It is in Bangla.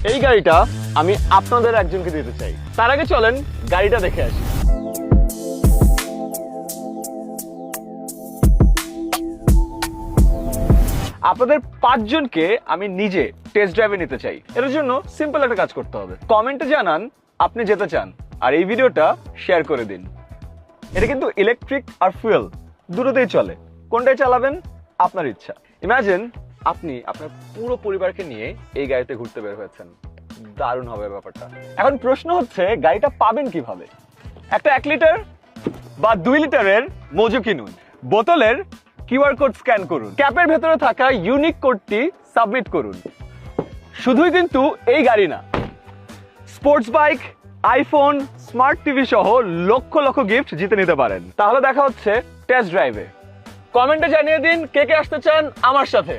এই গাড়িটা আমি আপনাদের একজনকে দিতে চাই। তার আগে চলেন গাড়িটা দেখে আসি। আপনাদের 5 জনকে আমি নিজে টেস্ট ড্রাইভে নিতে চাই। এর জন্য সিম্পল একটা কাজ করতে হবে, কমেন্টে জানান আপনি যেতে চান আর এই ভিডিওটা শেয়ার করে দিন। এটা কিন্তু ইলেকট্রিক আর ফুয়েল দুটোতেই চলে, কোনটাই চালাবেন আপনার ইচ্ছা। ইমাজিন আপনি আপনার পুরো পরিবারকে নিয়ে এই গাড়িতে ঘুরতে বের হয়েছেন, দারুণ হবে ব্যাপারটা। এখন প্রশ্ন হচ্ছে গাড়িটা পাবেন কিভাবে? একটা 1 লিটার বা 2 লিটারের মজু কিনুন, বোতলের কিউআর কোড স্ক্যান করুন, ক্যাপের ভেতরে থাকা ইউনিক কোডটি সাবমিট করুন। শুধুই কিন্তু এই গাড়ি না, sports bike, iPhone, smart TV সহ লক্ষ লক্ষ গিফট জিতে নিতে পারেন। তাহলে দেখা হচ্ছে টেস্ট ড্রাইভে। কমেন্টে জানিয়ে দিন কে কে আসতে চান আমার সাথে।